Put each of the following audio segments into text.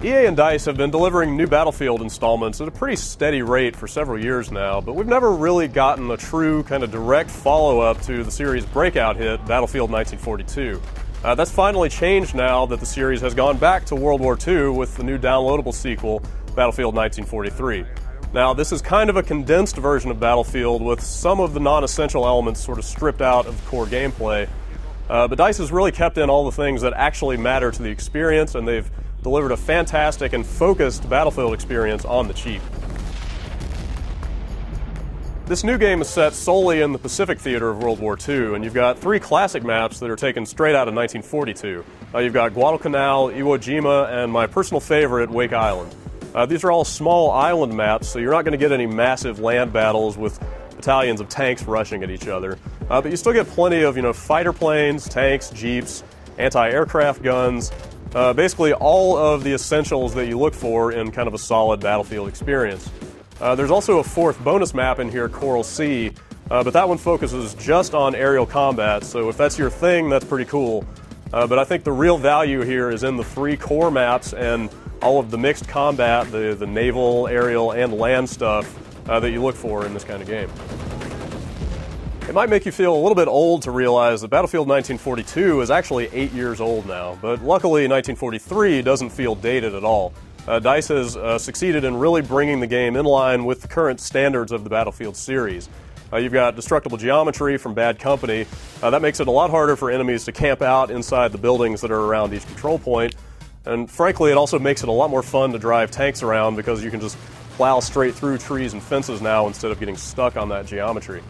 EA and DICE have been delivering new Battlefield installments at a pretty steady rate for several years now, but we've never really gotten a true kind of direct follow-up to the series' breakout hit, Battlefield 1942. That's finally changed now that the series has gone back to World War II with the new downloadable sequel, Battlefield 1943. Now, this is kind of a condensed version of Battlefield with some of the non-essential elements sort of stripped out of the core gameplay, but DICE has really kept in all the things that actually matter to the experience, and they've delivered a fantastic and focused Battlefield experience on the cheap. This new game is set solely in the Pacific theater of World War II, and you've got 3 classic maps that are taken straight out of 1942. You've got Guadalcanal, Iwo Jima, and my personal favorite, Wake Island. These are all small island maps, so you're not going to get any massive land battles with battalions of tanks rushing at each other. But you still get plenty of, fighter planes, tanks, jeeps, anti-aircraft guns, basically all of the essentials that you look for in kind of a solid Battlefield experience. There's also a 4th bonus map in here, Coral Sea, but that one focuses just on aerial combat, so if that's your thing, that's pretty cool. But I think the real value here is in the 3 core maps and all of the mixed combat, the naval, aerial, and land stuff that you look for in this kind of game. It might make you feel a little bit old to realize that Battlefield 1942 is actually 8 years old now, but luckily 1943 doesn't feel dated at all. DICE has succeeded in really bringing the game in line with the current standards of the Battlefield series. You've got destructible geometry from Bad Company. That makes it a lot harder for enemies to camp out inside the buildings that are around each control point. And frankly, it also makes it a lot more fun to drive tanks around because you can just plow straight through trees and fences now instead of getting stuck on that geometry.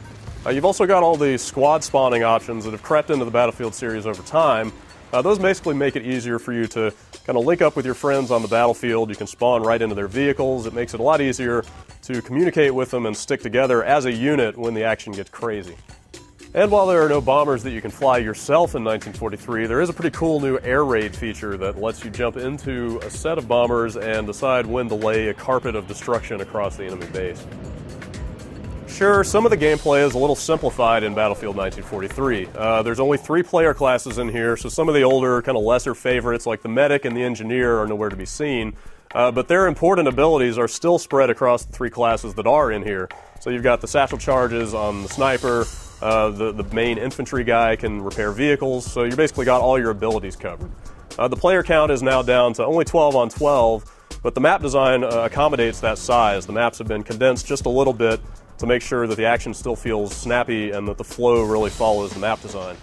You've also got all the squad spawning options that have crept into the Battlefield series over time. Those basically make it easier for you to kind of link up with your friends on the battlefield. You can spawn right into their vehicles. It makes it a lot easier to communicate with them and stick together as a unit when the action gets crazy. And while there are no bombers that you can fly yourself in 1943, there is a pretty cool new air raid feature that lets you jump into a set of bombers and decide when to lay a carpet of destruction across the enemy base. Sure, some of the gameplay is a little simplified in Battlefield 1943. There's only 3 player classes in here, so some of the older, kind of lesser favorites like the medic and the engineer are nowhere to be seen. But their important abilities are still spread across the 3 classes that are in here. So you've got the satchel charges on the sniper, the main infantry guy can repair vehicles, so you basically got all your abilities covered. The player count is now down to only 12 on 12, but the map design accommodates that size. The maps have been condensed just a little bit to make sure that the action still feels snappy and that the flow really follows the map design.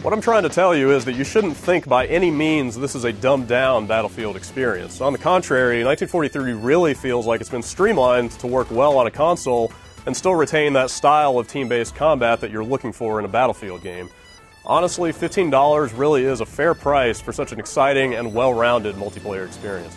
What I'm trying to tell you is that you shouldn't think by any means this is a dumbed-down Battlefield experience. On the contrary, 1943 really feels like it's been streamlined to work well on a console and still retain that style of team-based combat that you're looking for in a Battlefield game. Honestly, $15 really is a fair price for such an exciting and well-rounded multiplayer experience.